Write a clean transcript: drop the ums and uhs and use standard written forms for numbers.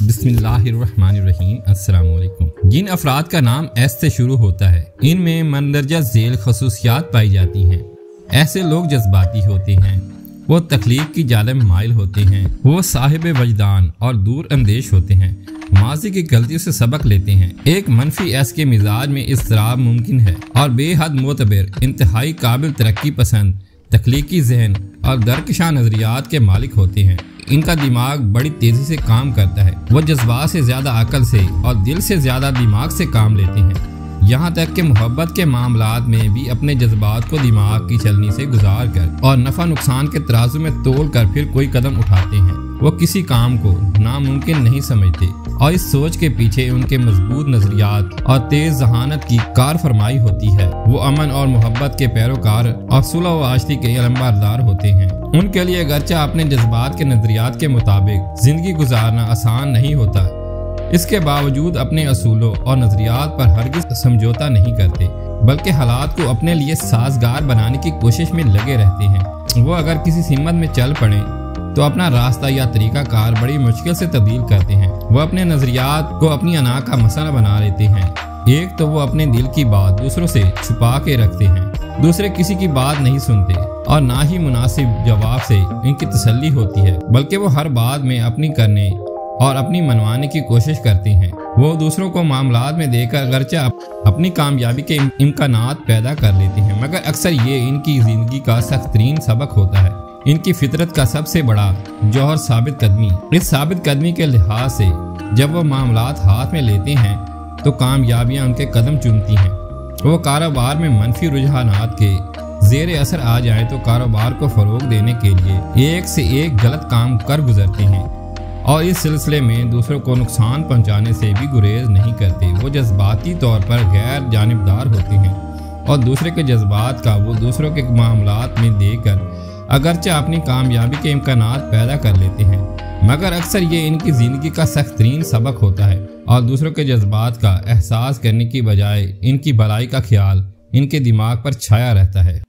बिस्मिल्लाहिर्रहमानिर्रहीम। अस्सलाम वालेकुम। जिन अफराद का नाम एस से शुरू होता है, इनमें मंदरजा झेल खसूसियात पाई जाती हैं। ऐसे लोग जज्बाती होते हैं, वो तकलीफ की जालिब माइल होते हैं, वो साहिब वजदान और दूर अंदेश होते हैं, माजी की गलतियों से सबक लेते हैं। एक मनफी एस के मिजाज में इज़्तिराब मुमकिन है और बेहद मोतबर, इंतहाई काबिल, तरक्की पसंद, तख्लीकी जहन और दरकशा नज़रियात के मालिक होते हैं। इनका दिमाग बड़ी तेज़ी से काम करता है। वो जज्बात से ज़्यादा अकल से और दिल से ज़्यादा दिमाग से काम लेते हैं। यहाँ तक कि मोहब्बत के मामलात में भी अपने जज्बात को दिमाग की चलनी से गुजार कर और नफ़ा नुकसान के तराजू में तोल कर फिर कोई कदम उठाते हैं। वो किसी काम को नामुमकिन नहीं समझते और इस सोच के पीछे उनके मजबूत नजरियात और तेज जहानत की कार फरमाई होती है। वो अमन और मोहब्बत के पैरोकार और सुलह व आशती के अलंबारदार होते हैं। उनके लिए अगरचे अपने जज्बात के नजरियात के मुताबिक जिंदगी गुजारना आसान नहीं होता, इसके बावजूद अपने असूलों और नजरियात पर हरगिज समझौता नहीं करते, बल्कि हालात को अपने लिए साजगार बनाने की कोशिश में लगे रहते हैं। वो अगर किसी सिमत में चल पड़े तो अपना रास्ता या तरीका कार बड़ी मुश्किल से तब्दील करते हैं। वो अपने नजरियात को अपनी अना का मसला बना लेते हैं। एक तो वो अपने दिल की बात दूसरों से छुपा के रखते हैं, दूसरे किसी की बात नहीं सुनते और ना ही मुनासिब जवाब से इनकी तसल्ली होती है, बल्कि वो हर बात में अपनी करने और अपनी मनवाने की कोशिश करते हैं। वो दूसरों को मामलात में देकर अगरचे अपनी कामयाबी के इम्कानात पैदा कर लेते हैं, मगर अक्सर ये इनकी जिंदगी का सख्त तरीन सबक होता है। इनकी फितरत का सबसे बड़ा जौहर साबित कदमी। इस साबित कदमी के लिहाज से जब वो मामलात हाथ में लेते हैं तो कामयाबियां उनके कदम चूमती हैं। वो कारोबार में मनफी रुझानात के जेर असर आ जाए तो कारोबार को फरोग देने के लिए एक से एक गलत काम कर गुजरते हैं और इस सिलसिले में दूसरों को नुकसान पहुंचाने से भी गुरेज नहीं करते। वो जज्बाती तौर पर गैर जानिबदार होते हैं और दूसरे के जज्बात का वो दूसरों के मामलात में देकर अगरचे अपनी कामयाबी के इम्कानात पैदा कर लेते हैं, मगर अक्सर ये इनकी ज़िंदगी का सख्त तरीन सबक होता है और दूसरों के जज्बात का एहसास करने की बजाय इनकी भलाई का ख्याल इनके दिमाग पर छाया रहता है।